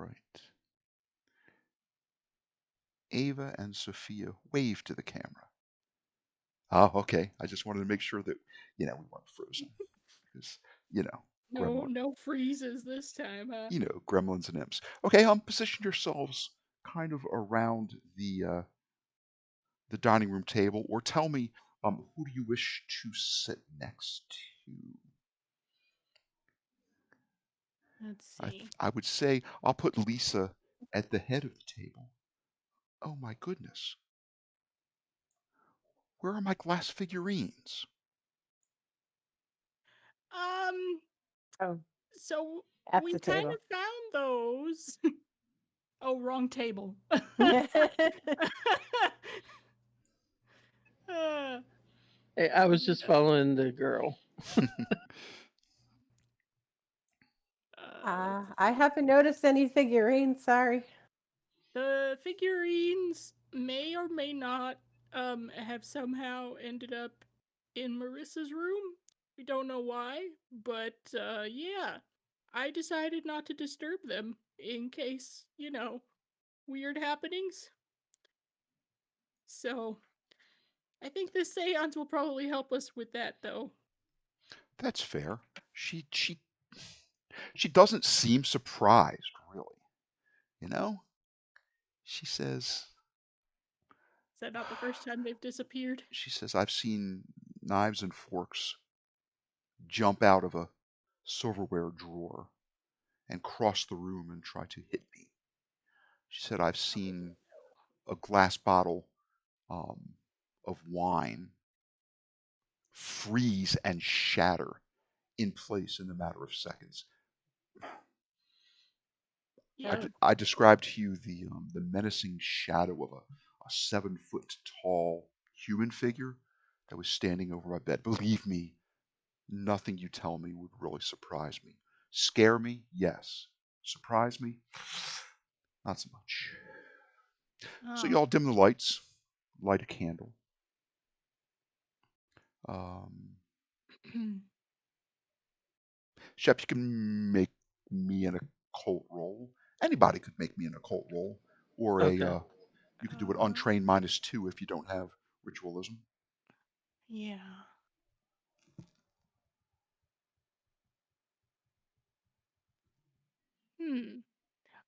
right. Ava and Sophia wave to the camera. Oh, okay. I just wanted to make sure that, we weren't frozen. Because, gremlin, No freezes this time, huh? gremlins and imps. Okay, position yourselves kind of around the dining room table, or tell me, who do you wish to sit next to? Let's see. I would say I'll put Lisa at the head of the table. Oh my goodness. Where are my glass figurines? Um, Oh, so at we the kind table. of found those. Oh, wrong table. Uh, Hey, I was just following the girl. I haven't noticed any figurines. Sorry. the figurines may or may not have somehow ended up in Marissa's room. We don't know why, but yeah, I decided not to disturb them in case, weird happenings. So I think this seance will probably help us with that, though. That's fair. She doesn't seem surprised, really. You know? She says Is that not the first time they've disappeared? I've seen knives and forks jump out of a silverware drawer and cross the room and try to hit me. She said I've seen a glass bottle of wine freeze and shatter in place in a matter of seconds. Yeah. I described to you the menacing shadow of a 7 foot tall human figure that was standing over my bed. Believe me, nothing you tell me would really surprise me. Scare me, yes. Surprise me, not so much. So Oh. y'all dim the lights, light a candle. Um, Shep, you can make me an occult roll. Anybody could make me an occult roll, or Okay. you could do an untrained -2 if you don't have ritualism. Yeah.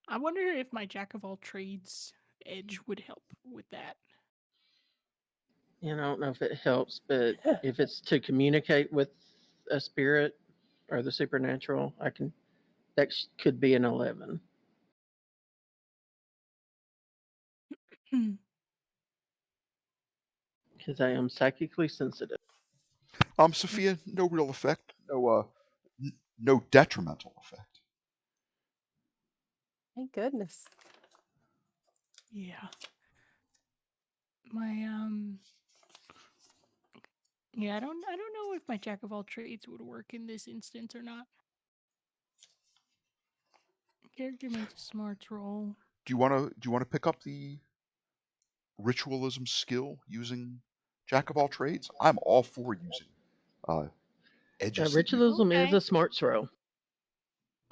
I wonder if my jack of all trades edge would help with that. I don't know if it helps, but if it's to communicate with a spirit or the supernatural, could be an 11. Because I am psychically sensitive. Sophia, no real effect, no detrimental effect. Thank goodness. Yeah. My yeah, I don't know if my jack of all trades would work in this instance or not. Character makes a smarts roll. Do you want to pick up the ritualism skill using jack of all trades? I'm all for using edges that you. Ritualism is Okay. a smarts roll.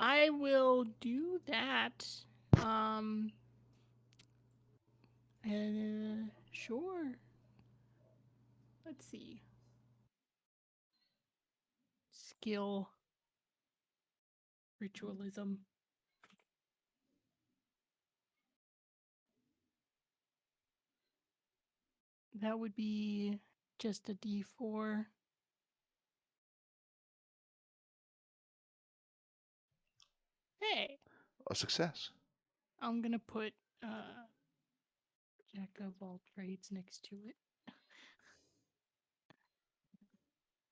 I will do that. Um sure. Let's see. Skill ritualism. That would be just a D4. Hey, A success. I'm gonna put Jack of all trades next to it.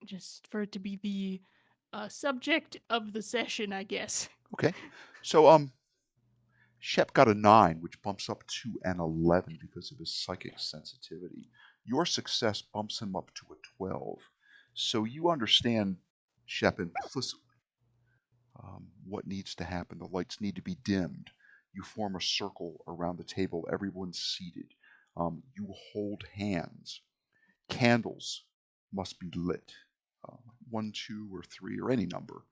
Just for it to be the subject of the session, I guess. Okay. So Shep got a 9, which bumps up to an 11 because of his psychic sensitivity. Your success bumps him up to a 12. So you understand, Shep, implicitly what needs to happen. The lights need to be dimmed. You form a circle around the table. Everyone's seated. You hold hands. Candles must be lit. 1, 2, or 3, or any number,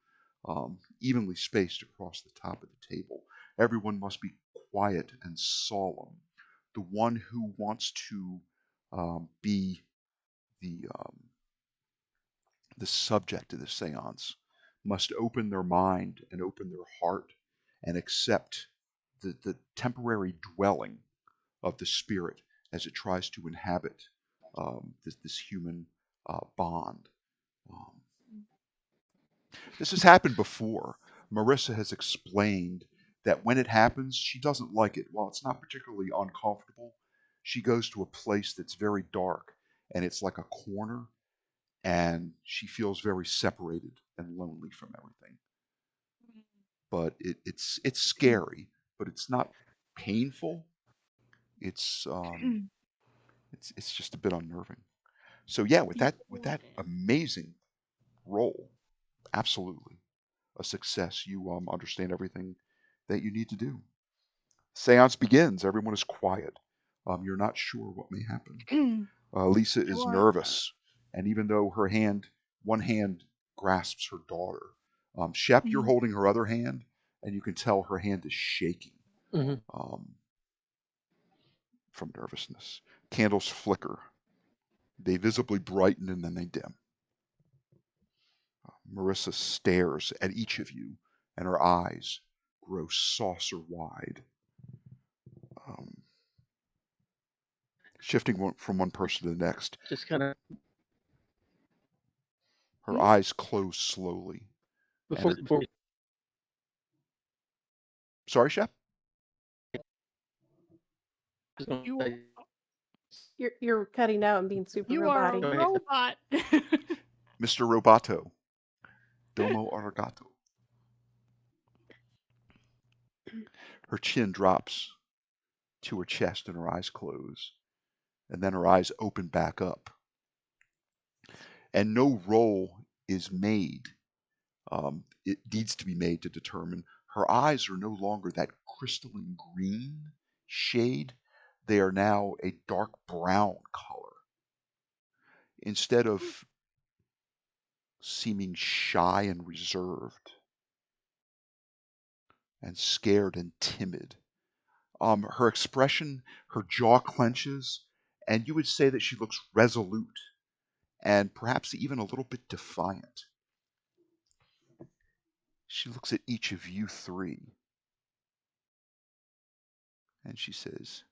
evenly spaced across the top of the table. Everyone must be quiet and solemn. The one who wants to be the subject of the seance must open their mind and open their heart and accept the temporary dwelling of the spirit as it tries to inhabit this human bond. Um, this has happened before. Marissa has explained that when it happens, she doesn't like it. While it's not particularly uncomfortable, she goes to a place that's very dark and it's like a corner, and she feels very separated and lonely from everything. But it's scary, but it's not painful. It's it's just a bit unnerving. So yeah, with that amazing role, absolutely a success. You understand everything that you need to do. Seance begins. Everyone is quiet. You're not sure what may happen. Lisa is Sure. nervous, and even though one hand grasps her daughter, Shep, you're holding her other hand, and you can tell her hand is shaking Hmm. from nervousness. Candles flicker. They visibly brighten and then they dim. Marissa stares at each of you, and her eyes grow saucer wide. Um, Shifting from one person to the next, Just kind of her eyes close slowly. before Sorry, Shep? just gonna You say, You're cutting out and being super you are a robotic. Go ahead. robot. Mr. Roboto. Domo arigato. Her chin drops to her chest and her eyes close. And then her eyes open back up. And no roll is made. It needs to be made to determine her eyes are no longer that crystalline green shade. They are now a dark brown color. Instead of seeming shy and reserved and scared and timid, her expression, her jaw clenches, and you would say that she looks resolute and perhaps even a little bit defiant. She looks at each of you three and she says,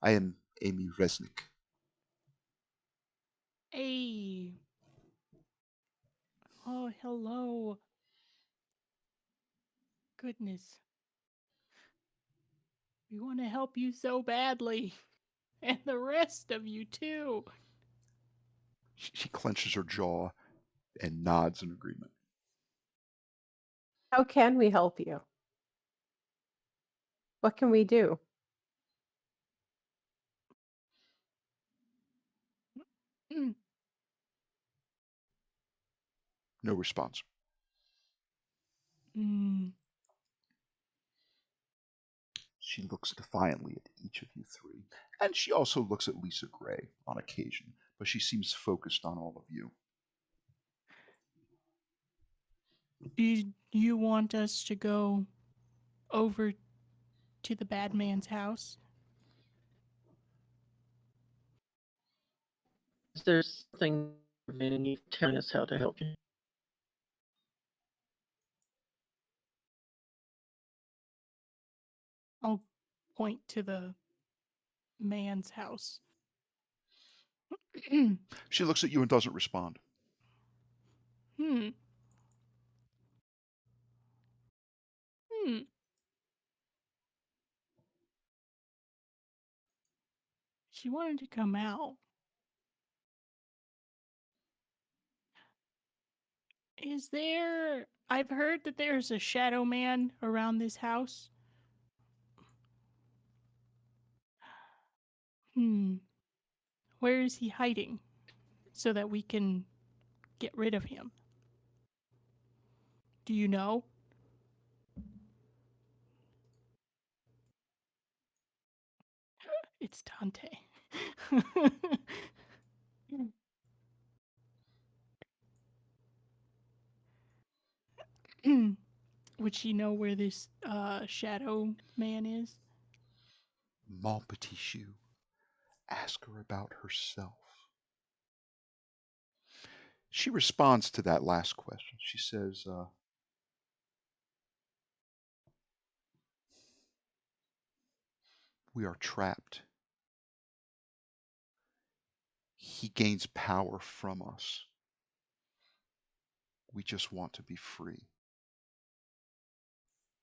I am Amy Resnick. Hey. Oh, hello. Goodness. We want to help you so badly. And the rest of you, too. She clenches her jaw and nods in agreement. How can we help you? What can we do? Mm. No response. Mm. She looks defiantly at each of you three, and she also looks at Lisa Gray on occasion, but she seems focused on all of you. Do you want us to go over to the bad man's house? is there something preventing you from telling us how to help you? I'll point to the man's house. She looks at you and doesn't respond. Hmm. Hmm. She wanted to come out. Is there. I've heard that there's a shadow man around this house. Hmm. Where is he hiding? So that we can get rid of him. Do you know? It's Dante. Would she know where this shadow man is? Mon petit chou, ask her about herself. She responds to that last question. She says, we are trapped. He gains power from us. We just want to be free.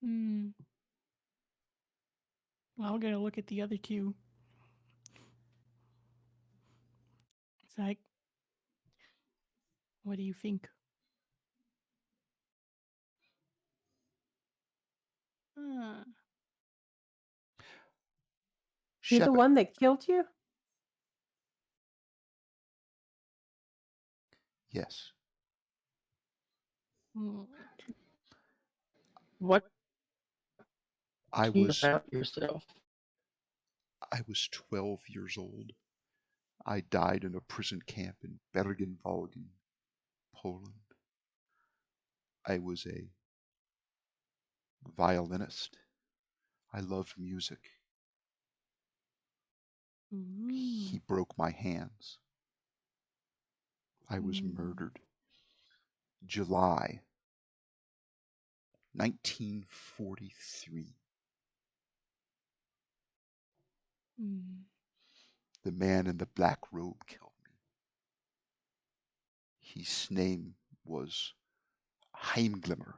Hmm. Well, I'm gonna look at the other two. It's like, what do you think? Huh. He the Shep, one that killed you? yes. Hmm. What I do you was about yourself? 12 years old. I died in a prison camp in Bergen-Belsen, Poland. I was a violinist. I loved music. He Ooh. broke my hands. I was Hmm. murdered. July 1943. Hmm. The man in the black robe killed me. His name was Heimglimmer.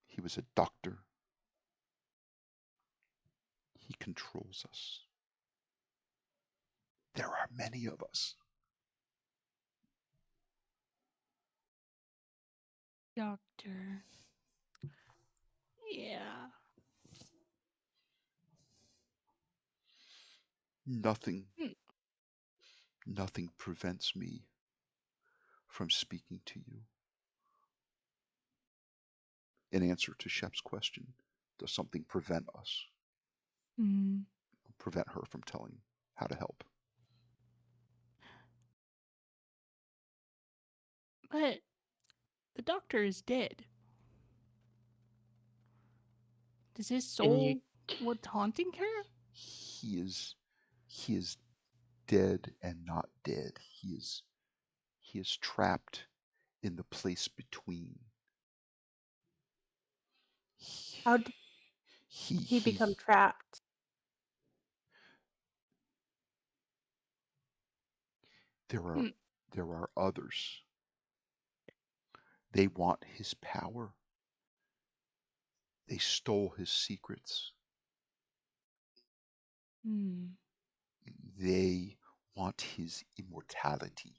He was a doctor. He controls us. There are many of us. Doctor. Yeah. Nothing, Hmm. nothing prevents me from speaking to you. In answer to Shep's question, does something prevent us? Hmm. Prevent her from telling how to help? But the doctor is dead. Does his And you, soul what's haunting her? He is dead and not dead. He is trapped in the place between. How did he He become trapped? there are Hmm. there are others. They want his power. They stole his secrets. Hmm. They want his immortality.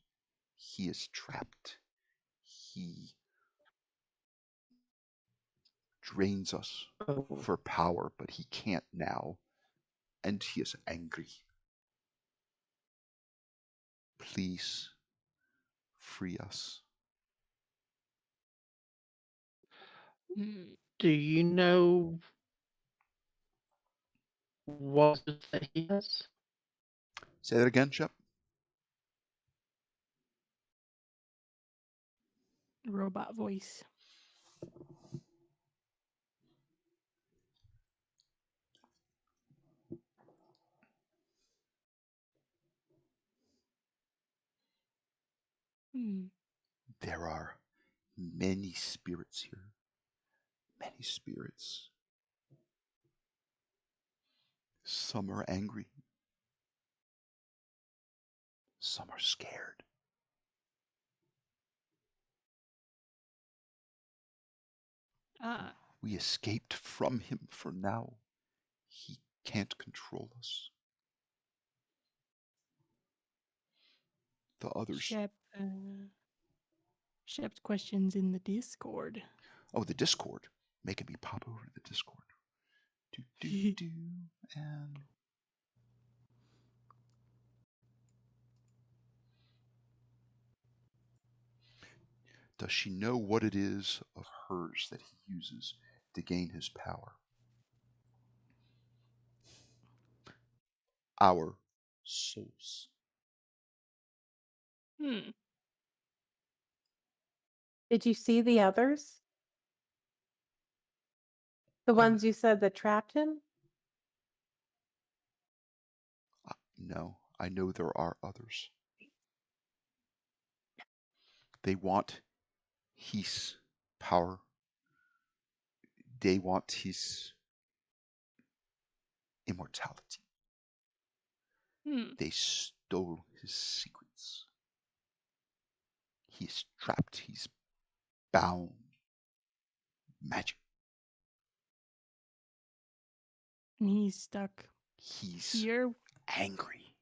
He is trapped. He drains us oh, for power, but he can't now, and he is angry. Please free us. Hmm. do you know what that he has? Say that again, Shep. Robot voice. Hmm. There are many spirits here. Many spirits. Some are angry. Some are scared. Ah. We escaped from him for now. He can't control us. The others. Shep's questions in the Discord. Oh, the Discord. Making me pop over to the Discord. Do, do, do. And does she know what it is of hers that he uses to gain his power? Our souls. Hmm. Did you see the others? The ones you said that trapped him? No, I know there are others. They want his power. They want his immortality. They stole his secrets. He's trapped. He's bound. Magic. And he's stuck He's here. angry.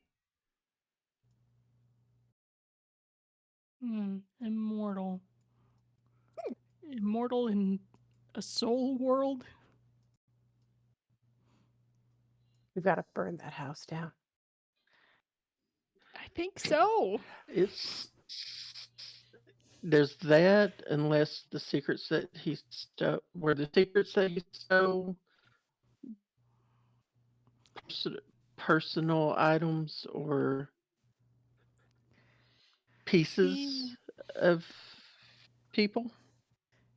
Immortal. Immortal in a soul world? We've got to burn that house down. I think so. There's that, unless the secrets that he stole were the secrets that he stole personal items or pieces of people.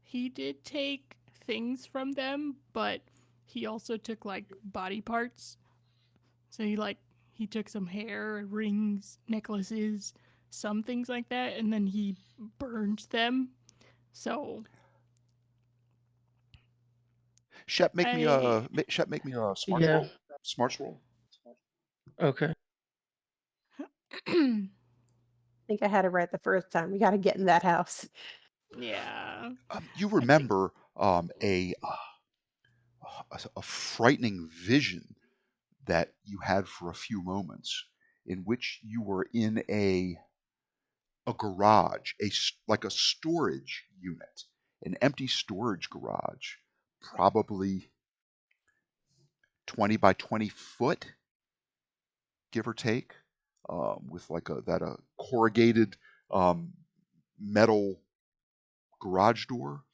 He did take things from them, but he also took like body parts. So he took some hair, rings, necklaces, some things like that, and then he burned them. So Shep, make me a smarts Yeah. roll. Smarts roll. Okay. I think I had it right the first time. We got to get in that house. yeah. You remember a frightening vision that you had for a few moments, in which you were in a garage, like a storage unit, an empty storage garage, probably 20 by 20 foot, give or take, with like a corrugated metal garage door.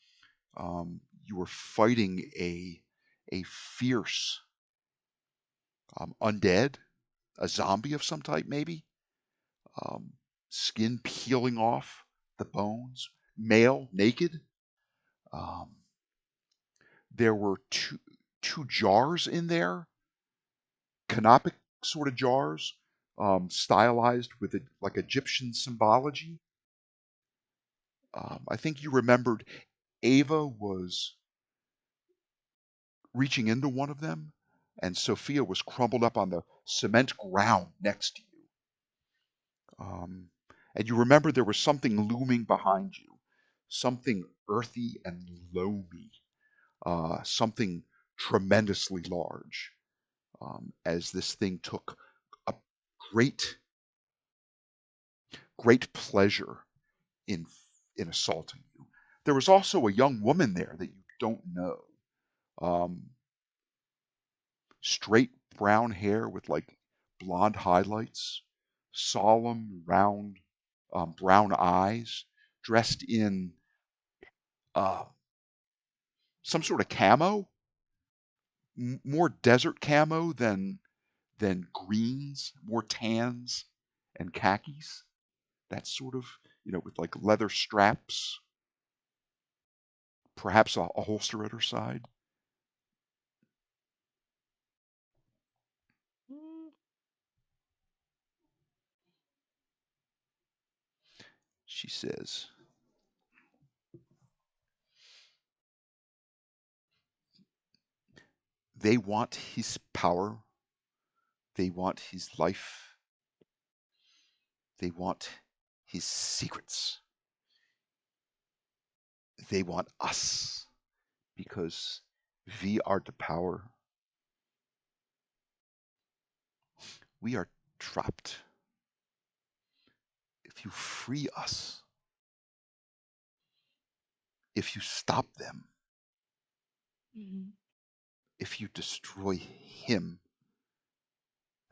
You were fighting a fierce undead, a zombie of some type, maybe. Skin peeling off the bones, male, naked. There were two jars in there, canopic sort of jars, stylized with like Egyptian symbology. I think you remembered Ava was reaching into one of them, and Sophia was crumpled up on the cement ground next to you. And you remember there was something looming behind you, something earthy and loamy, something tremendously large, as this thing took a great pleasure in assaulting you. There was also a young woman there that you don't know. Straight brown hair with like blonde highlights, solemn, round, brown eyes, dressed in some sort of camo, more desert camo than greens, more tans and khakis. That sort of, with like leather straps, perhaps a holster at her side. She says, they want his power. They want his life. They want his secrets. They want us because we are the power. We are trapped. If you free us, if you stop them, if you destroy him,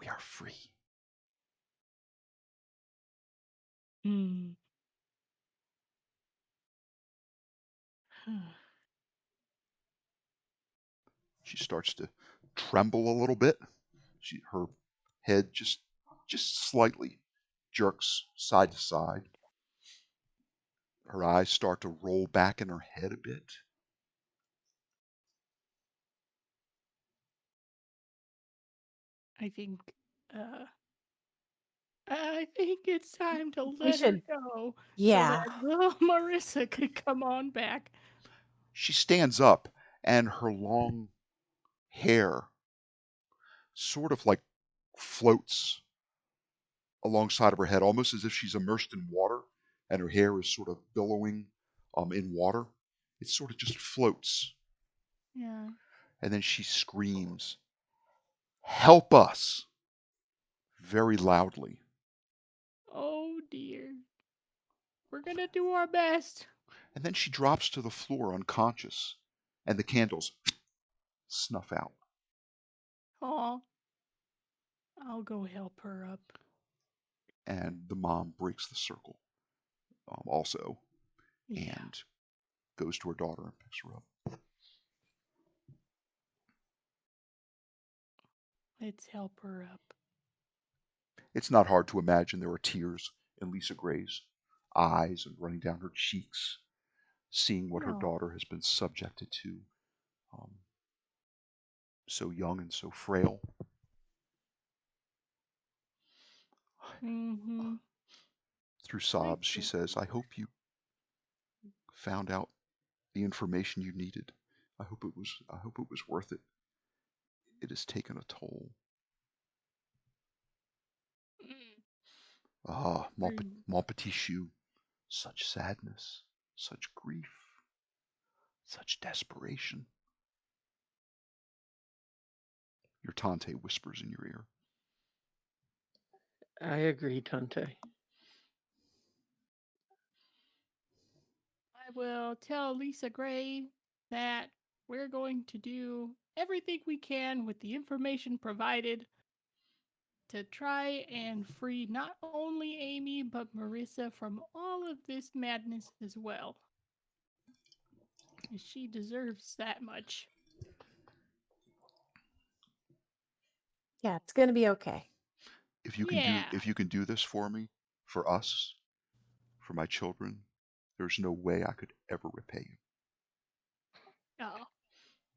we are free. She starts to tremble a little bit. Her head just slightly jerks side to side. Her eyes start to roll back in her head a bit. I think, uh, I think it's time to We let her should, go so that yeah. little Marissa could come on back. She stands up, and her long hair sort of like floats alongside of her head, almost as if she's immersed in water, and her hair is sort of billowing in water. It sort of just floats, Yeah. and then she screams, "Help us!" very loudly. Oh dear. We're gonna do our best. And then she drops to the floor unconscious, and the candles snuff out. Aw. I'll go help her up. And the mom breaks the circle also, Yeah. and goes to her daughter and picks her up. Let's help her up. It's not hard to imagine there are tears in Lisa Gray's eyes and running down her cheeks, seeing what her No. daughter has been subjected to, um, so young and so frail. Mm-hmm. Through I sobs, she feel says, "I hope you found out the information you needed. I hope it was worth it. It has taken a toll." mm, Ah, mm. mon petit chou. Such sadness, such grief, such desperation. Your tante whispers in your ear. I agree, Tante. I will tell Lisa Gray that we're going to do everything we can with the information provided to try and free not only Amy but Marissa from all of this madness as well. She deserves that much. Yeah, it's going to be okay. Yeah. If you can do this for me, for us, for my children, there's no way I could ever repay you. Oh.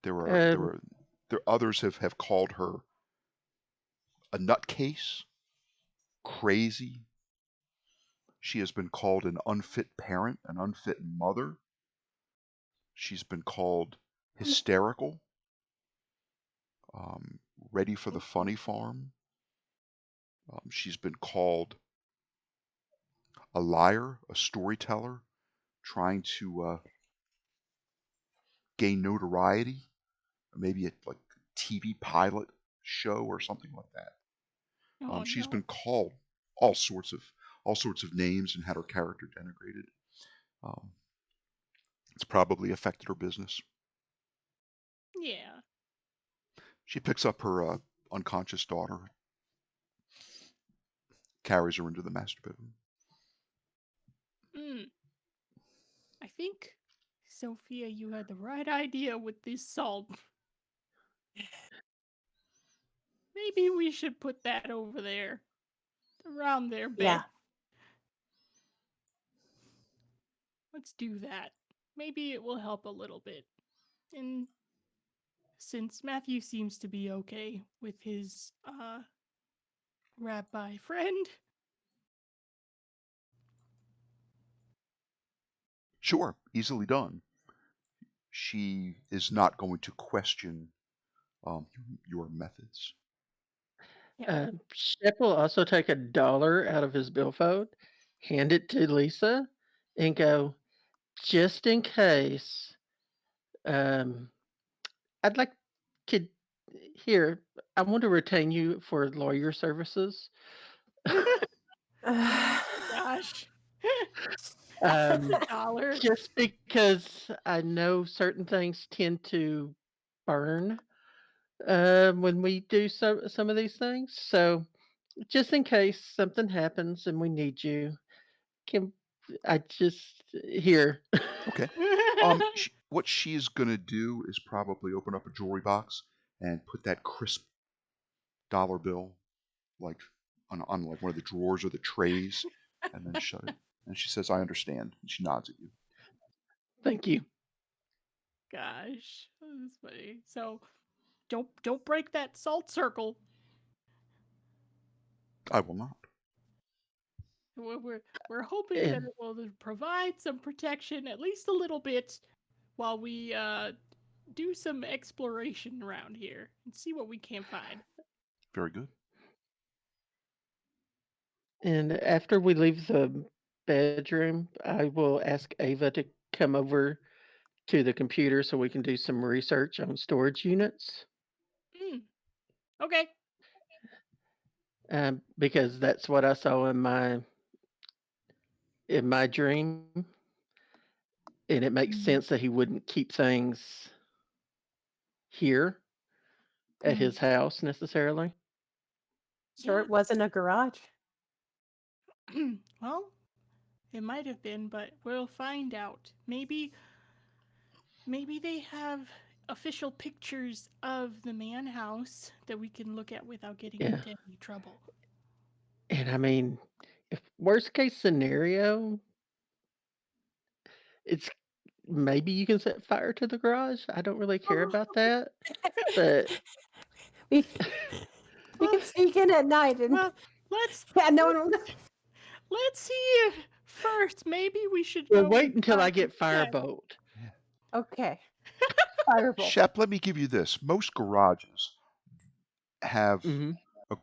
There Um, are there others have called her a nutcase, crazy. She has been called an unfit parent, an unfit mother. She's been called hysterical, um, ready for the funny farm. She's been called a liar, a storyteller, trying to gain notoriety, maybe a like TV pilot show or something like that. Oh She's been no. called all sorts of all sorts of names and had her character denigrated. Um, it's probably affected her business. Yeah. She picks up her unconscious daughter, carries her into the master bedroom. Mm. I think, Sophia, you had the right idea with this salt. Maybe we should put that over there, around their Yeah. bed. Let's do that. Maybe it will help a little bit. And since Matthew seems to be okay with his rabbi friend, Sure, easily done. She is not going to question um, your methods. yeah. Shep will also take $1 out of his billfold, hand it to Lisa, and go, just in case. Um, I'd like could here. I want to retain you for lawyer services. Oh my gosh. For Um, the dollar. just because I know certain things tend to burn when we do some of these things. So just in case something happens and we need you, can I just here? Okay. What she's gonna do is probably open up a jewelry box and put that crisp dollar bill like on like one of the drawers or the trays, and then shut it. And she says, "I understand." And she nods at you. Thank you. Gosh, that's funny. So don't break that salt circle. I will not. We're hoping that And it will provide some protection, at least a little bit, while we do some exploration around here and see what we can find. Very good. and after we leave the bedroom, I will ask Ava to come over to the computer so we can do some research on storage units. Mm, okay. Because that's what I saw in my dream, and it makes Mm, sense that he wouldn't keep things here at mm, his house necessarily. Sure, yeah. it wasn't a garage. Well, it might have been, but we'll find out. Maybe they have official pictures of the man house that we can look at without getting Yeah, into any trouble. and I mean, if worst case scenario, it's maybe you can set fire to the garage. I don't really care about that, but we we Well, can sneak in at night and well, let's yeah, no one will. let's see if first. Maybe we should well, go wait until I inside and get check. firebolt. Okay, fireball. Shep, let me give you this. Most garages have Hmm. a,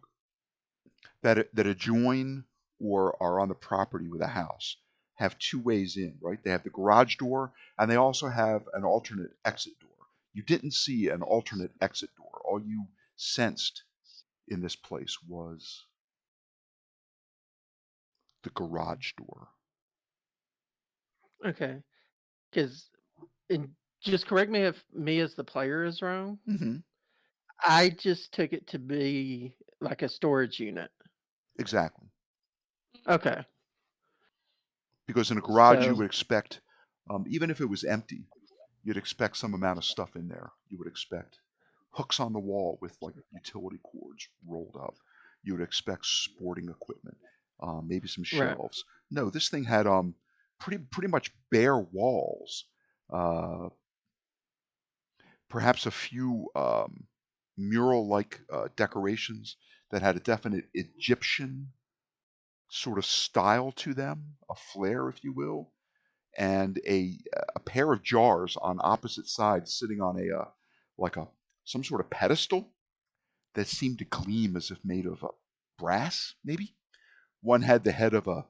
that adjoin or are on the property with a house have two ways in, right? They have the garage door and they also have an alternate exit door. You didn't see an alternate exit door. All you sensed in this place was the garage door. Okay, because and just correct me if me as the player is wrong. Hmm. I just took it to be like a storage unit. Exactly. Okay. Because in a garage, you So, would expect, even if it was empty, you'd expect some amount of stuff in there. You would expect hooks on the wall with like utility cords rolled up. You would expect sporting equipment, maybe some right. shelves. No, this thing had pretty much bare walls. Uh, Perhaps a few mural-like decorations that had a definite Egyptian sort of style to them, a flair, if you will, and a pair of jars on opposite sides sitting on like a some sort of pedestal that seemed to gleam as if made of brass. Maybe one had the head of a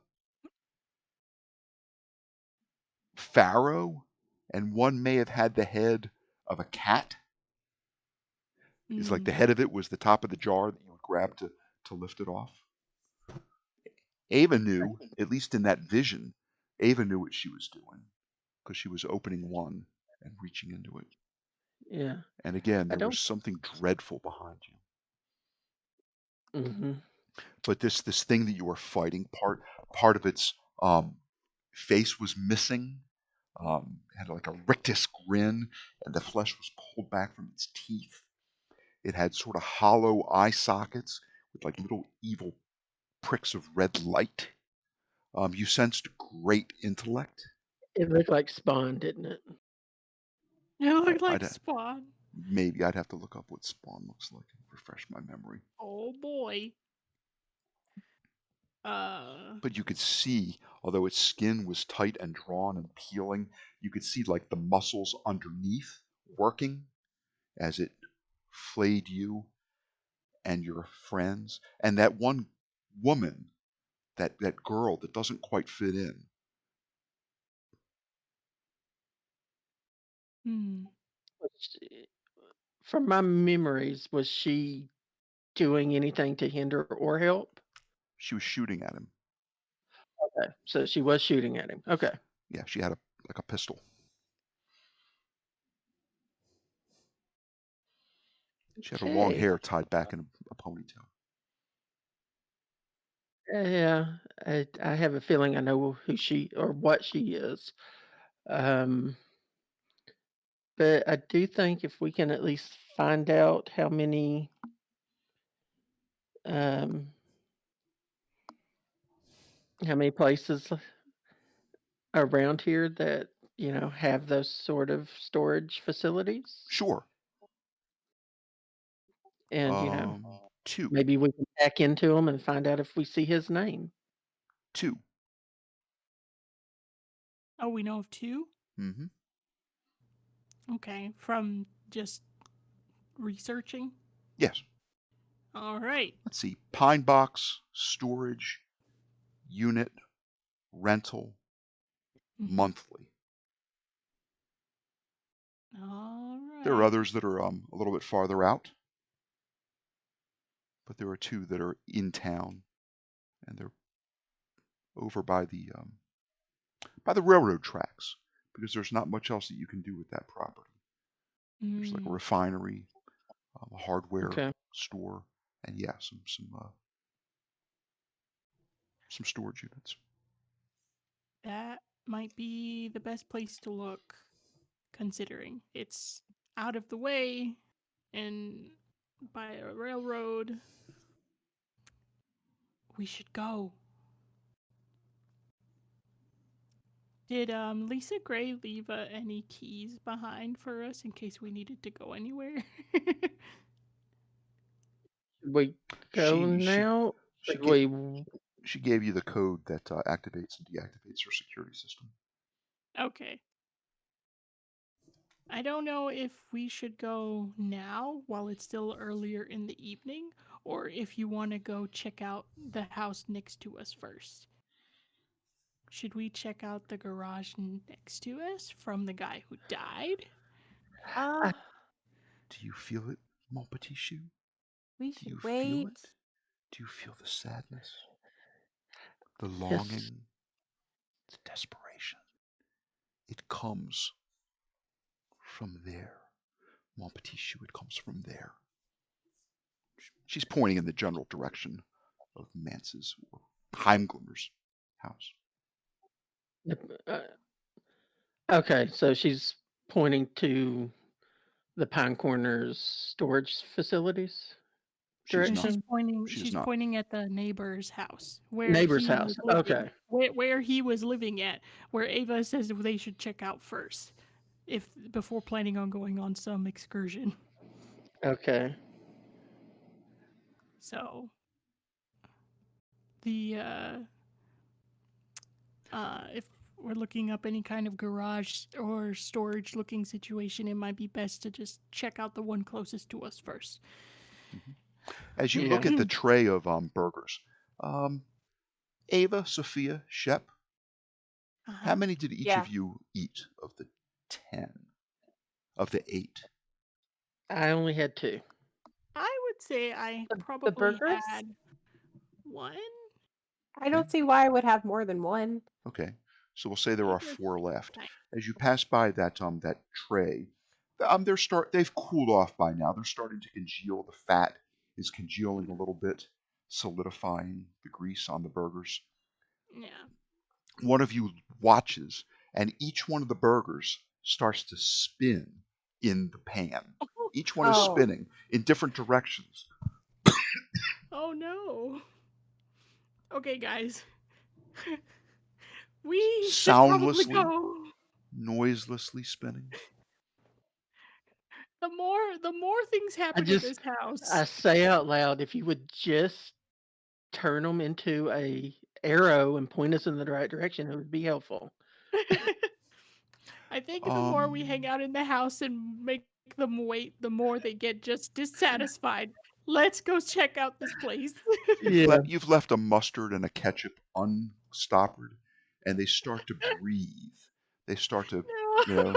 pharaoh, and one may have had the head of a cat. It's like the Mm. head of it was the top of the jar that you would grab to lift it off. Ava knew, at least in that vision, Ava knew what she was doing because she was opening one and reaching into it. Yeah. And again, I there was don't. something dreadful behind you. Hmm. But this thing that you were fighting, part of its face was missing. Had like a rictus grin, and the flesh was pulled back from its teeth. It had sort of hollow eye sockets with like little evil pricks of red light. You sensed great intellect. It looked like Spawn, didn't it? It looked I'd like Spawn. maybe I'd have to look up what Spawn looks like and refresh my memory. Oh boy. Uh. But you could see, although its skin was tight and drawn and peeling, you could see like the muscles underneath working as it flayed you and your friends. And that one woman, that girl that doesn't quite fit in, Hmm. Was from my memories, was she doing anything to hinder or help? she was shooting at him. Okay. So she was shooting at him. Okay. Yeah, she had a pistol. She had her long Okay. hair tied back in a ponytail. Yeah. I have a feeling I know who she or what she is. Um, but I do think if we can at least find out um, how many places around here that, have those sort of storage facilities. Sure. And, Two. maybe we can hack into them and find out if we see his name. 2. Oh, we know of 2? Mm-hmm. Okay, from just researching? Yes. All right. Let's see. Pinebox, storage, unit, rental, Mhm. monthly. All There are right. others that are a little bit farther out, but there are 2 that are in town, and they're over by the railroad tracks, because there's not much else that you can do with that property. There's like a Mm, refinery, a hardware Okay. store, and yeah, some storage units. that might be the best place to look, considering it's out of the way and by a railroad. We should go. Did Lisa Gray leave any keys behind for us in case we needed to go anywhere? Should we go She she now? she Should gave we? she gave you the code that activates and deactivates her security system. Okay. I don't know if we should go now while it's still earlier in the evening, or if you want to go check out the house next to us first. Should we check out the garage next to us from the guy who died? Uh, Do you feel it, mon petit chou? we Do you should feel wait. it? Do you feel the sadness, the Yes. longing, the desperation? It comes from there, mon petit chou. It comes from there. She's pointing in the general direction of Mance's or Heimglimmer's house. Uh, okay, so she's pointing to the Pine Corners storage facilities She's And not. direction. She is she's not. pointing at the neighbor's house where Neighbor's he house. was living. Okay. Where he was living at, where Ava says they should check out first, if before planning on going on some excursion. Okay. So the if we're looking up any kind of garage or storage looking situation, it might be best to just check out the one closest to us first. As you Yeah. look at the tray of burgers, Ava, Sophia, Shep, how Uh-huh. many did each Yeah. of you eat of the 10? Of the 8? I only had 2. I would say I The probably burgers? had one. I don't see why I would have more than one. Okay. So we'll say there It are was 4 left. nice. As you pass by that tray, they've cooled off by now. They're starting to congeal. The fat is congealing a little bit, solidifying the grease on the burgers. Yeah. One of you watches, and each one of the burgers starts to spin in the pan. Each one is Oh. spinning in different directions. Oh no. Okay, guys. We should probably Soundlessly, go. noiselessly spinning. The more things happen in this house. I say out loud, if you would just turn them into a arrow and point us in the right direction, it would be helpful. I think the more we hang out in the house and make them wait, the more they get just dissatisfied. Let's go check out this place. You've left a mustard and a ketchup unstoppered, and they start to breathe. They start to, No.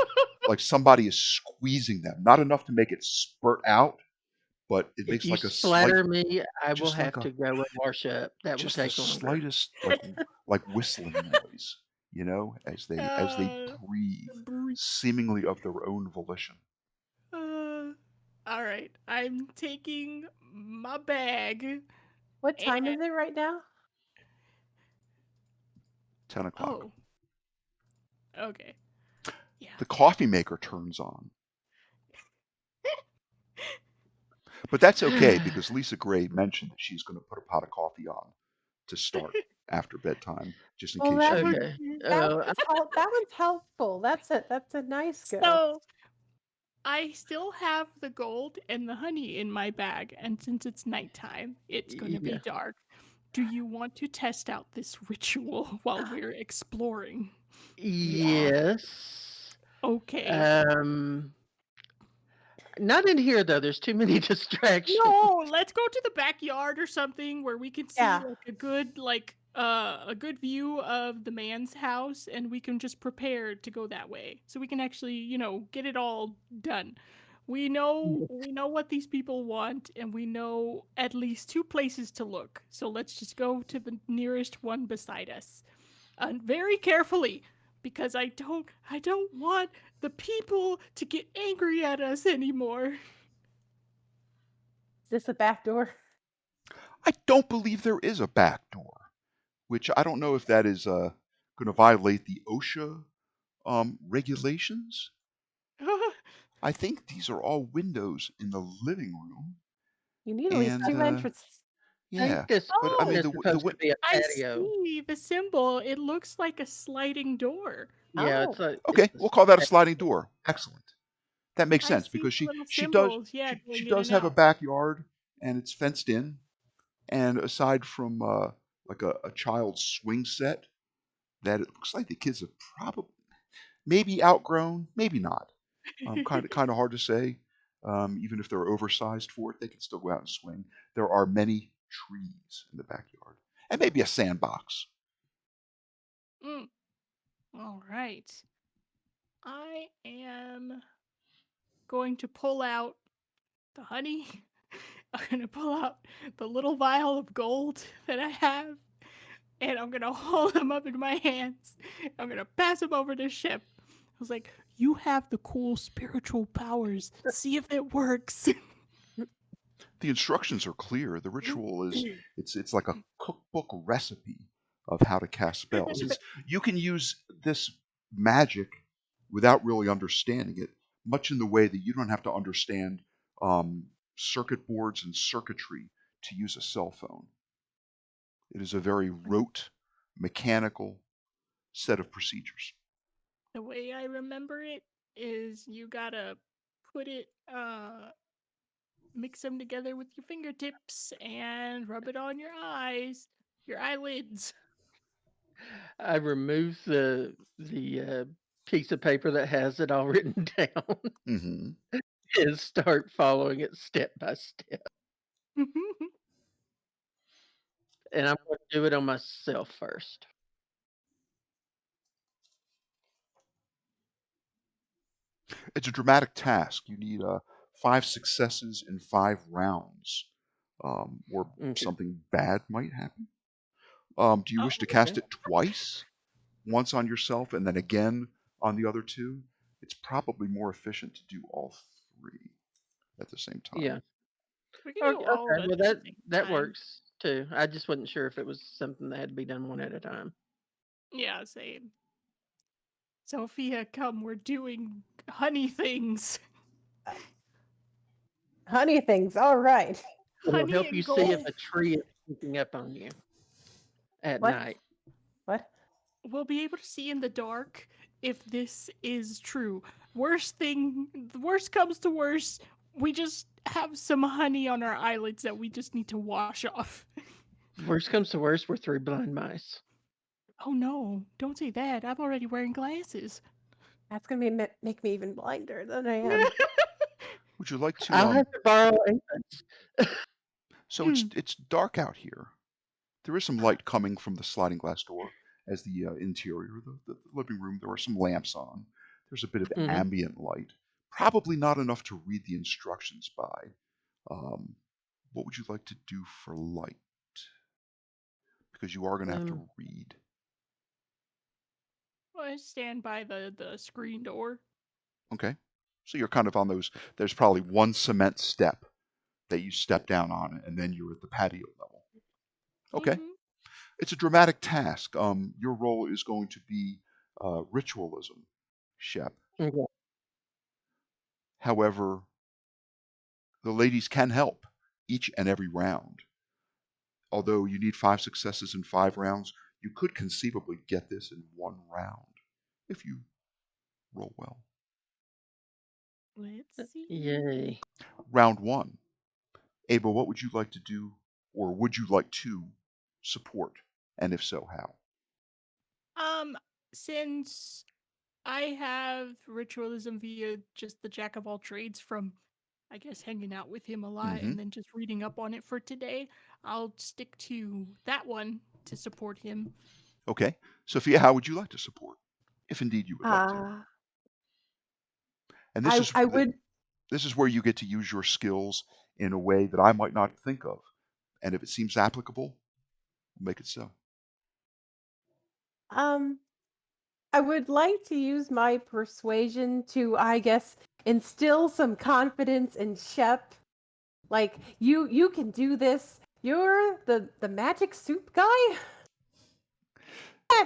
like somebody is squeezing them. Not enough to make it spurt out, but it If makes you like a slight, splatter me, I will just like have to go and wash up. That will just the take longer. slightest, like whistling noise, as they breathe, seemingly of their own volition. All right, I'm taking my bag. What time is it right now? 10 o'clock. Oh. Okay. Yeah. The coffee maker turns on. But that's okay because Lisa Gray mentioned that she's going to put a pot of coffee on to start after bedtime, just in Well, case that you Okay. that one's helpful. That's a nice go. So I still have the gold and the honey in my bag, and since it's nighttime, it's gonna be Yeah. dark. Do you want to test out this ritual while we're exploring? Yeah. Yes. Okay. Um, not in here though. There's too many distractions. No, let's go to the backyard or something where we can see Yeah. like a good view of the man's house, and we can just prepare to go that way. So we can actually, get it all done. We know what these people want, and we know at least two places to look. So let's just go to the nearest one beside us. And very carefully, because I don't want the people to get angry at us anymore. Is this a back door? I don't believe there is a back door, which I don't know if that is going to violate the OSHA regulations. I think these are all windows in the living room, You need at least and 2 entrances. I think yeah. this But I Oh, mean, is supposed to be a I patio. see the symbol. It looks like a sliding door. Yeah, Oh. it's okay, a we'll call that a patio. sliding door. Excellent. That makes I sense see because the little she does symbols, yeah, she going in does and have a out. backyard and it's fenced in. And aside from like a child's swing set that it looks like the kids have probably maybe outgrown, maybe not. Kind of hard to say. Even if they're oversized for it, they can still go out and swing. There are many trees in the backyard, and maybe a sandbox. Mm, all right. I am going to pull out the honey. I'm going to pull out the little vial of gold that I have, and I'm going to hold them up in my hands. I'm going to pass them over to Ship. I was like, you have the cool spiritual powers. See if it works. The instructions are clear. The ritual is it's like a cookbook recipe of how to cast spells. You can use this magic without really understanding it, much in the way that you don't have to understand circuit boards and circuitry to use a cell phone. It is a very rote, mechanical set of procedures. The way I remember it is you gotta put it, mix them together with your fingertips and rub it on your eyes, your eyelids. I removed the piece of paper that has it all written down Hmm. and start following it step by step. And I'm going to do it on myself first. It's a dramatic task. You need 5 successes in 5 rounds, or Okay. something bad might happen. Do you Oh, wish to Okay. cast it twice? Once on yourself and then again on the other two? It's probably more efficient to do all 3 at the same time. Yeah. we can do Okay. all of Okay. it Well, at the that same that time. works too. I just wasn't sure if it was something that had to be done one at a time. Yeah, same. Sophia, come, we're doing honey things. Uh, Honey things. All right. It'll Honey help you and see if gold. a tree is sneaking up on you at What? night. What? We'll be able to see in the dark if this is true. Worst comes to worst, we just have some honey on our eyelids that we just need to wash off. Worst comes to worst, we're 3 blind mice. Oh no, don't say that. I'm already wearing glasses. That's gonna be make me even blinder than I am. Would you like to I'll have to borrow Ethan's. so it's dark out here. There is some light coming from the sliding glass door as the interior, the living room. There are some lamps on. There's a bit of Mhm. ambient light. Probably not enough to read the instructions by. Um, what would you like to do for light? Because you are going to have Um, to read. I stand by the screen door. Okay. So you're kind of on those. There's probably one cement step that you step down on, and then you're at the patio level. Okay. Mm-hmm. It's a dramatic task. Your role is going to be ritualism, Shep. okay. However, the ladies can help each and every round. Although you need 5 successes in 5 rounds, you could conceivably get this in 1 round if you roll well. Let's see. Yay. Round 1. Ava, what would you like to do, or would you like to support? And if so, how? Since I have ritualism via just the jack of all trades from, I guess, hanging out with him a lot Mm-hmm. and then just reading up on it for today, I'll stick to that one to support him. Okay. Sophia, how would you like to support? If indeed you would like to. Uh, And I would. this is where you get to use your skills in a way that I might not think of. And if it seems applicable, make it so. Um, I would like to use my persuasion to, I guess, instill some confidence in Shep. Like, you can do this. You're the magic soup guy?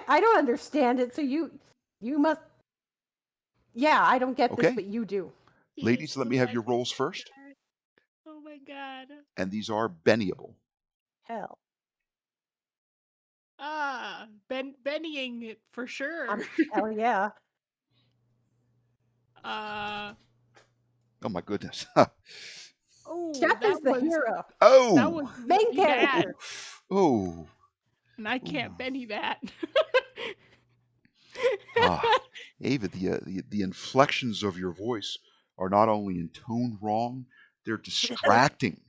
I don't understand it, so you must. Yeah, I don't get this, Okay. but you do. Ladies, He's let the me have your magic rolls first. guy. Oh my god. And these are Bennyable. Hell. Bennying it for sure. Hell yeah. Oh my goodness. Oh, Shep is the hero. that Oh. was Main really bad, character. Oh. and I can't Benny that. Ah, Ava, the inflections of your voice are not only in tone wrong, they're distracting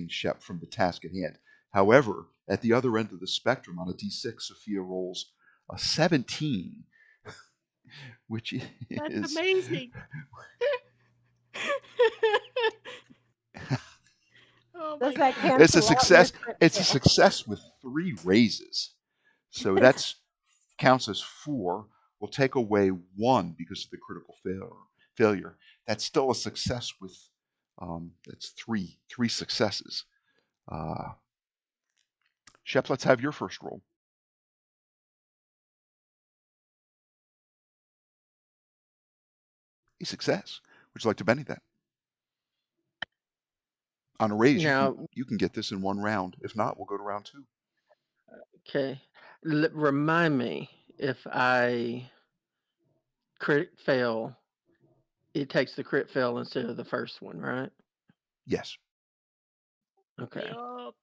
Shep from the task at hand. However, at the other end of the spectrum, on a d6, Sophia rolls a 17, which That's is amazing. Oh my Does that god. it's a cancel out success. your crit It's a fail? success with 3 raises. So that's counts as 4. We'll take away 1 because of the critical failure. That's still a success with that's three successes. Shep, let's have your first roll. A success. Would you like to Benny that? On a raise, Now, you can get this in 1 round. If not, we'll go to round 2. okay. Remind me, if I crit fail, it takes the crit fail instead of the first one, right? Yes. Okay. Yup.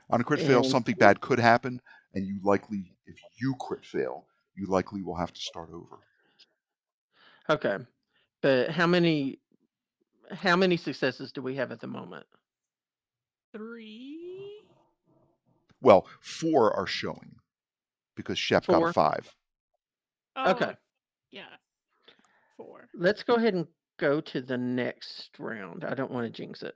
On a crit fail, And something bad could happen, and you likely, if you crit fail, you likely will have to start over. okay. But how many successes do we have at the moment? 3. Well, 4 are showing because Shep got a 4? 5. Oh, Okay. yeah. 4. Let's go ahead and go to the next round. I don't want to jinx it.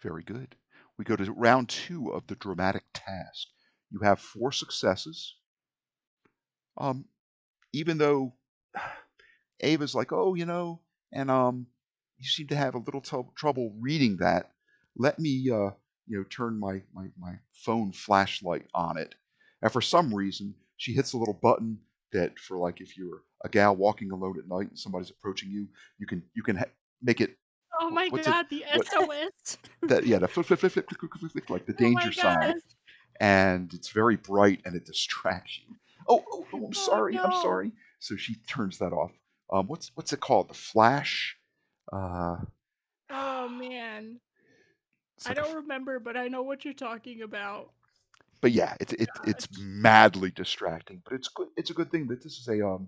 Very good. We go to round 2 of the dramatic task. You have 4 successes. Even though Ava's like, oh, and you seem to have a little trouble reading that. Let me, turn my phone flashlight on it. And for some reason, she hits a little button that, for like, if you're a gal walking alone at night and somebody's approaching you, you can make it. Oh my What's it? god, the What SOS. that? Yeah, the flip, flip, flip, flip, click, click, click, click, like the Oh my danger sign, god. and it's very bright and it distracts you. Oh, I'm Oh sorry, I'm no. sorry. So she turns that off. What's it called? The flash. Oh man. It's I like don't remember, but I know what you're talking about. but yeah, it's Gosh. madly distracting. But it's good. It's a good thing that this is a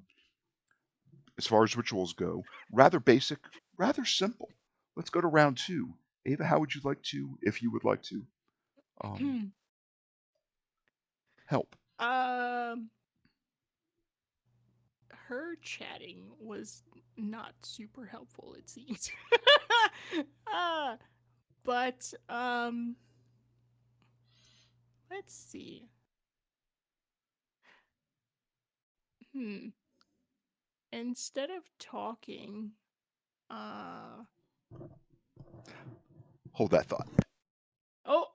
as far as rituals go, rather basic, rather simple. Let's go to round 2. Ava, how would you like to, if you would like to, help? Her chatting was not super helpful, it seems. But let's see. Instead of talking, Hold that thought. oh,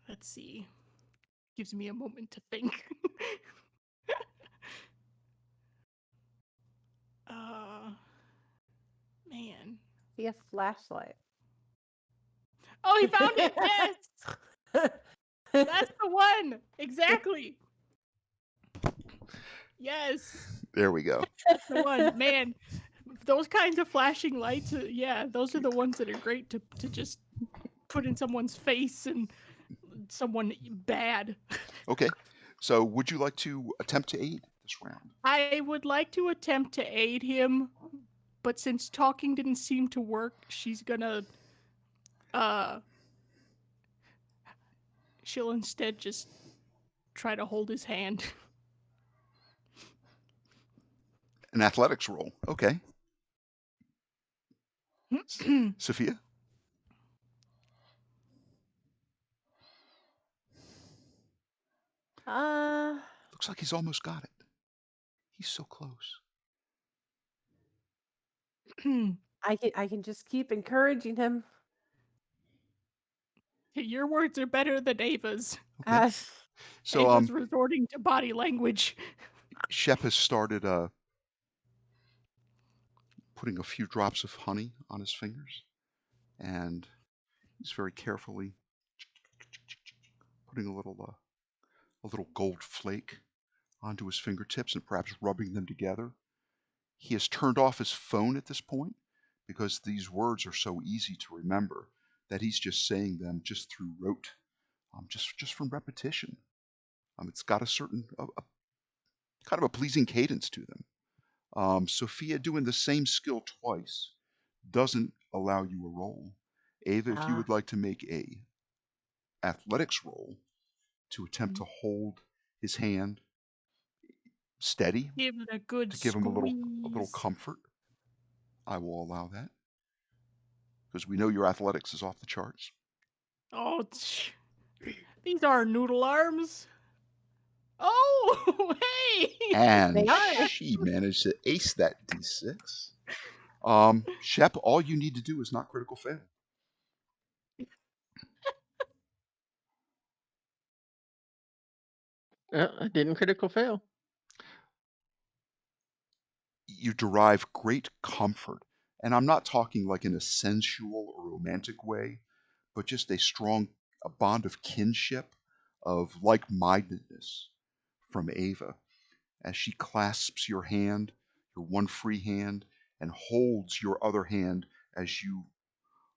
let's see. Gives me a moment to think. Man. See a flashlight. Oh, he found it. Yes. That's the one. Exactly. Yes. There we go. That's the one, man. Those kinds of flashing lights, yeah, those are the ones that are great to just put in someone's face and someone bad. Okay. So would you like to attempt to aid this round? I would like to attempt to aid him, but since talking didn't seem to work, she's gonna she'll instead just try to hold his hand. An athletics roll. Okay. Sophia? Looks like he's almost got it. He's so close. I can just keep encouraging him. Your words are better than Ava's. Okay. So Ava's resorting to body language. Shep has started putting a few drops of honey on his fingers, and he's very carefully putting a little gold flake onto his fingertips and perhaps rubbing them together. He has turned off his phone at this point because these words are so easy to remember that he's just saying them just through rote, just from repetition. It's got a certain kind of a pleasing cadence to them. Sophia doing the same skill twice doesn't allow you a roll. Ava, if you would like to make a athletics roll to attempt to hold his hand steady, Give it a good to give him a little squeeze. comfort, I will allow that because we know your athletics is off the charts. Oh, these are noodle arms. Oh, hey! And They are. she managed to ace that d6. Shep, all you need to do is not critical fail. I didn't critical fail. You derive great comfort, and I'm not talking like in a sensual or romantic way, but just a bond of kinship, of like-mindedness from Ava as she clasps your hand, your one free hand, and holds your other hand as you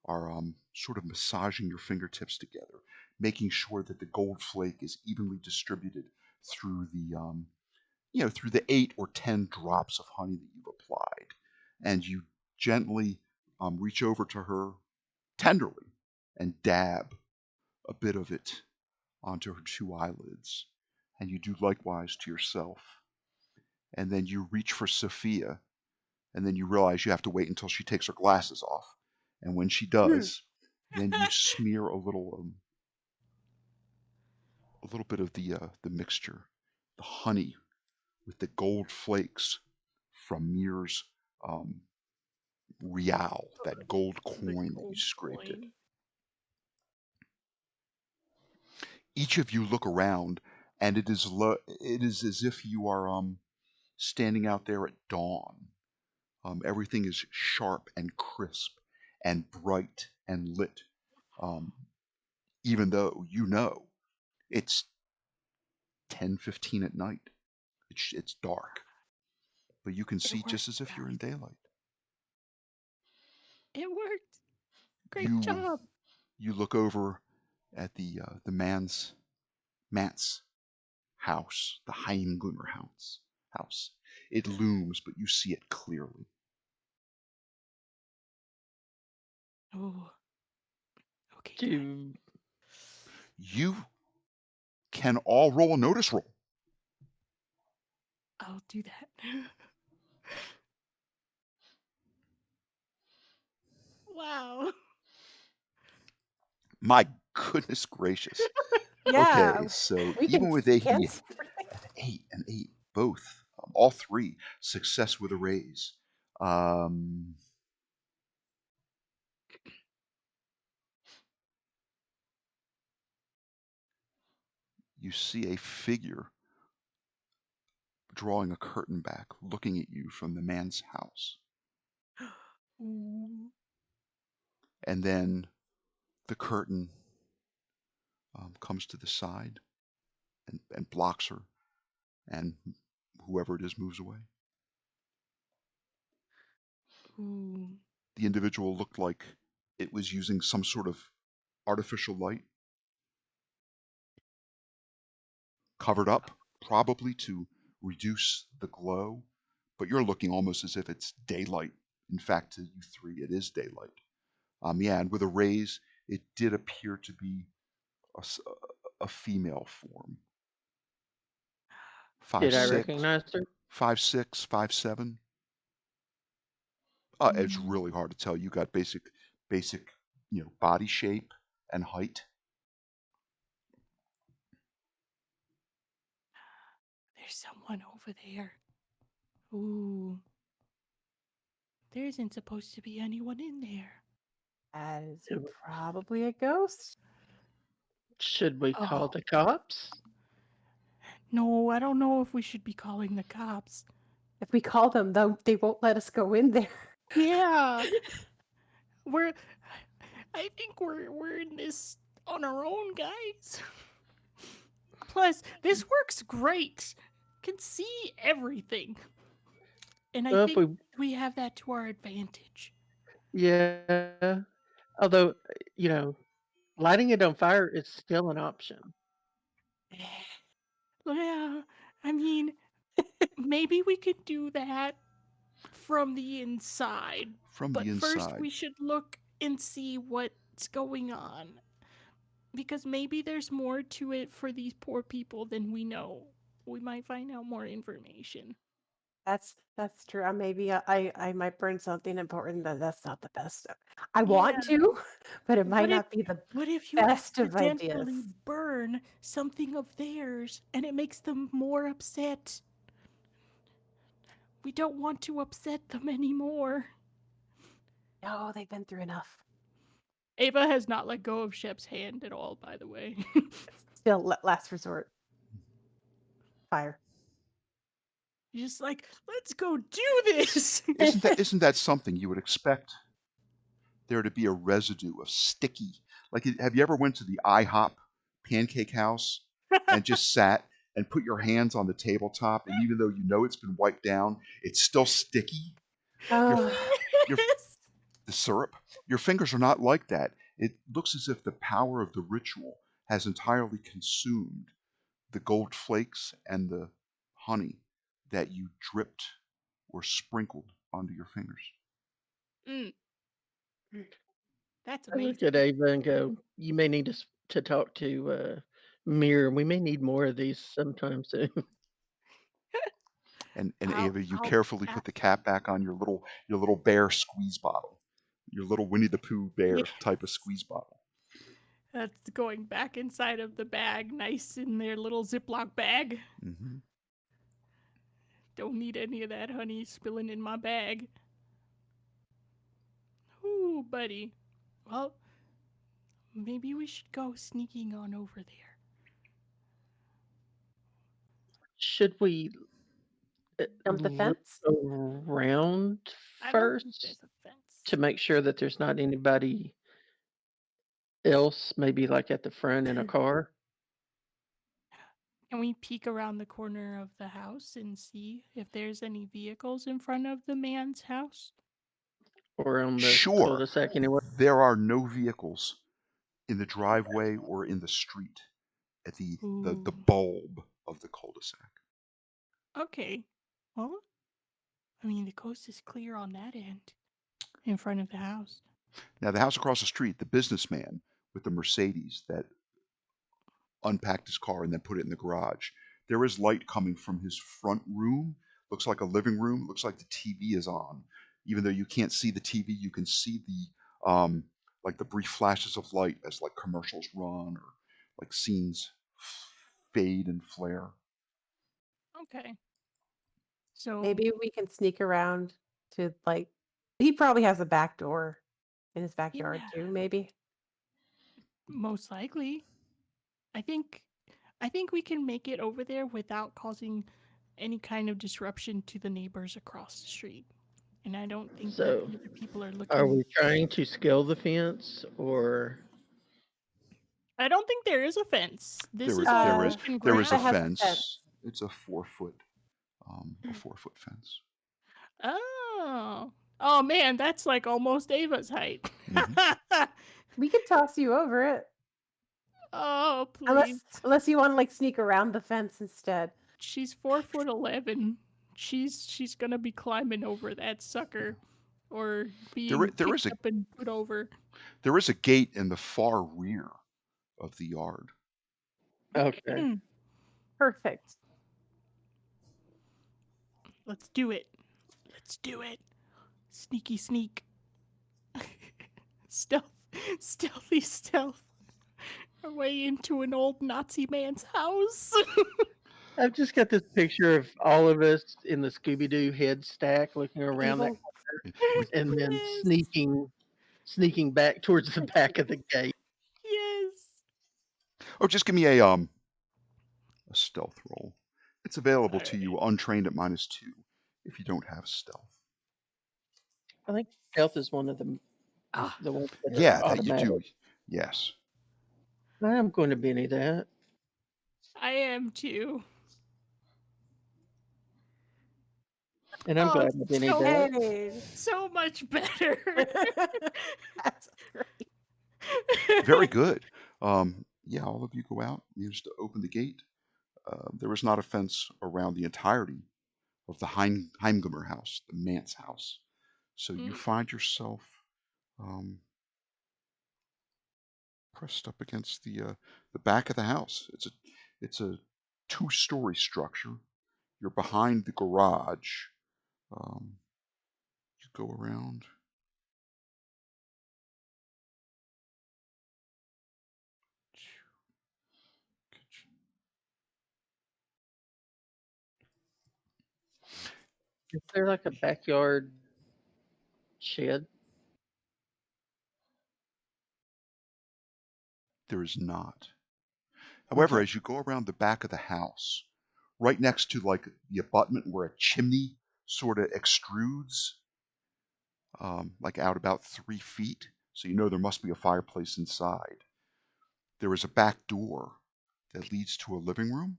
are sort of massaging your fingertips together, making sure that the gold flake is evenly distributed through through the 8 or 10 drops of honey that you've applied. And you gently reach over to her tenderly and dab a bit of it onto her 2 eyelids. And you do likewise to yourself. And then you reach for Sophia, and then you realize you have to wait until she takes her glasses off. And when she does, then you smear a little bit of the mixture, the honey with the gold flakes from Mir's real, that gold coin that you scraped it. Each of you look around, and it is as if you are standing out there at dawn. Everything is sharp and crisp and bright and lit, even though you know it's 10:15 at night. It's dark, but you can see just as if you're in daylight. It worked. Great You job. you look over at the Matt's house, the Heimglimmer house. It looms, but you see it clearly. Oh. Okay. Do You can all roll a notice roll. I'll do that. Wow. My goodness gracious. Yeah. Okay, so We even can with a cancel. 8 and 8, both, all 3, success with a raise. You see a figure drawing a curtain back, looking at you from the man's house. Ooh. And then the curtain comes to the side and blocks her, and whoever it is moves away. Ooh. The individual looked like it was using some sort of artificial light, covered up, probably to reduce the glow, but you're looking almost as if it's daylight. In fact, to you three, it is daylight. Yeah, and with a raise, it did appear to be a female form. Did I 5'6", recognize her? 5'6", 5'7". It's really hard to tell. You got basic, body shape and height. There's someone over there. Ooh. There isn't supposed to be anyone in there. That is Should- probably a ghost. Should we call Oh. the cops? No, I don't know if we should be calling the cops. If we call them, though, they won't let us go in there. Yeah. I think we're in this on our own, guys. Plus, this works great. Can see everything. And I Well, if think we have that to our advantage. yeah. Although, lighting it on fire is still an option. Yeah, I mean, maybe we could do that from the inside. From But the first, inside. we should look and see what's going on. Because maybe there's more to it for these poor people than we know. We might find out more information. That's true. Maybe I might burn something important. That's not the best. I Yeah. want to, but it might What if, not be the what if you best of accidentally ideas. burn something of theirs and it makes them more upset? We don't want to upset them anymore. No, they've been through enough. Ava has not let go of Shep's hand at all, by the way. Still, last resort. Fire. Just like, let's go do this. Isn't that something you would expect there to be a residue of sticky? Like, have you ever went to the IHOP pancake house and just sat and put your hands on the tabletop, and even though you know it's been wiped down, it's still sticky? Oh, Yes. The syrup. Your fingers are not like that. It looks as if the power of the ritual has entirely consumed the gold flakes and the honey that you dripped or sprinkled onto your fingers. Mm, that's I look amazing. at Ava and go, "You may need to talk to Mir. We may need more of these sometime soon." And I'll- Ava, you I'll carefully pass put the cap back on your little bear squeeze bottle, your little Winnie the Pooh bear type of Yes. squeeze bottle. That's going back inside of the bag, nice in their little Ziploc bag. Mm-hmm. Don't need any of that honey spilling in my bag. Ooh, buddy. Well, maybe we should go sneaking on over there. Should we jump the look fence? around I don't think first there's a fence. to make sure that there's not anybody else, maybe like at the front in a car Can we peek around the corner of the house and see if there's any vehicles in front of the man's house? or on the Sure. cul-de-sac anywhere? There are no vehicles in the driveway or in the street at the Ooh. bulb of the cul-de-sac. Okay. Well, I mean, the coast is clear on that end, in front of the house. Now, the house across the street, the businessman with the Mercedes that unpacked his car and then put it in the garage, there is light coming from his front room. Looks like a living room. Looks like the TV is on. Even though you can't see the TV, you can see the like the brief flashes of light as like commercials run or like scenes fade and flare. Okay. So Maybe we can sneak around to he probably has a back door in his backyard Yeah. too, maybe. Most likely, I think we can make it over there without causing any kind of disruption to the neighbors across the street. And I don't think that So, the other people are are looking. we trying to scale the fence or I don't think there is a fence. This There is is all there is open there is a ground. has a fence. fence. It's a 4-foot fence. Oh, Oh man, that's like almost Ava's height. We could toss you over it. Oh, please. Unless you want to like sneak around the fence instead. She's 4'11". She's gonna be climbing over that sucker, or being There is picked up and put over. there is a gate in the far rear of the yard. Okay. Perfect. Let's do it. Let's do it. Sneaky sneak. Stealthy stealth. Our way into an old Nazi man's house. I've just got this picture of all of us in the Scooby-Doo head stack looking around that Evil. corner and then Yes. sneaking back towards the back of the gate. Yes. Oh, just give me a stealth roll. It's available to you untrained at -2 if you don't have stealth. I think stealth is one of the ones that Yeah, are that you automatic. do. Yes. I'm going to Benny that. I am too. And I'm glad I Benny that. Hey. So much better. That's great. Very good. Yeah, all of you go out. You just open the gate. There is not a fence around the entirety of the Heimglimmer house, the Mance house. So you find yourself pressed up against the back of the house. It's a 2-story structure. You're behind the garage. You go around. Is there like a backyard shed? There is not. However, Okay. as you go around the back of the house, right next to like the abutment where a chimney sort of extrudes, like out about 3 feet, so you know there must be a fireplace inside. There is a back door that leads to a living room,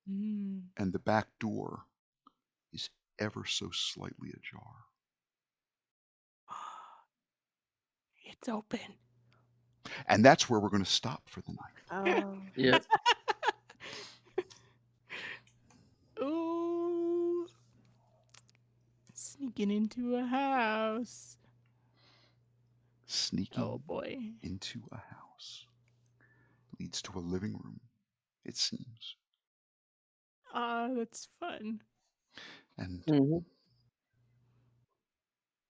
and the back door is ever so slightly ajar. It's open. And that's where we're going to stop for the night. Oh. Yeah. Ooh. Sneaking into a house. Sneaking Oh boy. into a house leads to a living room, it seems. That's fun. And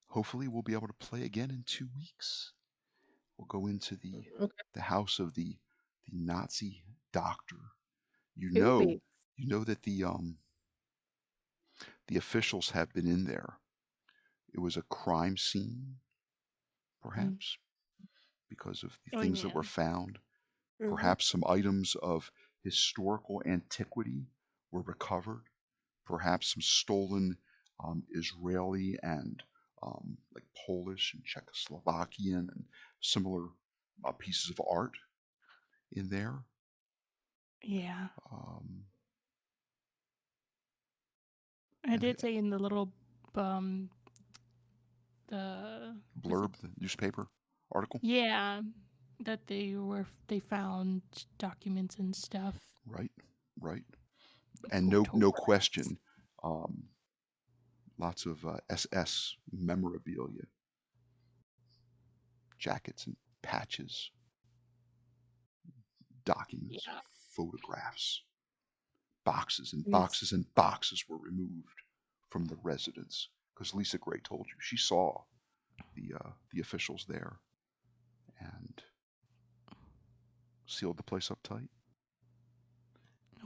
hopefully we'll be able to play again in 2 weeks. We'll go into the house of the Nazi doctor. You know that the officials have been in there. It was a crime scene, perhaps, because of the things that were found. Perhaps some items of historical antiquity were recovered. Perhaps some stolen Israeli and like Polish and Czechoslovakian and similar pieces of art in there. Yeah. I did say in the little the blurb, the newspaper article. Yeah, that they found documents and stuff. Right. And no question, lots of SS memorabilia, jackets and patches, documents, photographs, boxes and boxes and boxes were removed from the residence because Lisa Gray told you she saw the officials there and sealed the place up tight.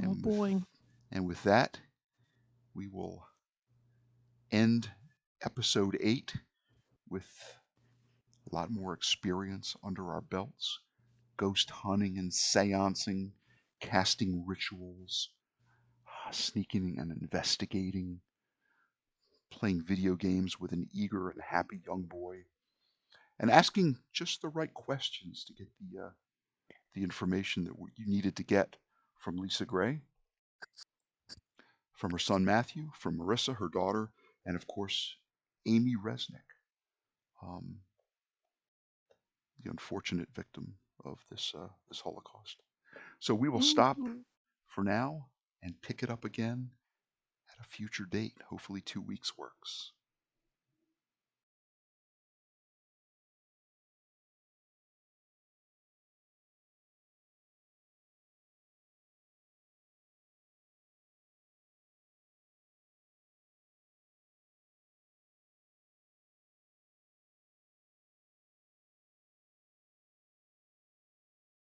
Oh boy. And with that, we will end episode 8 with a lot more experience under our belts. Ghost hunting and seancing, casting rituals, sneaking and investigating, playing video games with an eager and happy young boy, and asking just the right questions to get the information that you needed to get from Lisa Gray, from her son Matthew, from Marissa, her daughter, and of course, Amy Resnick, the unfortunate victim of this Holocaust. So we will stop for now and pick it up again at a future date. Hopefully 2 weeks works.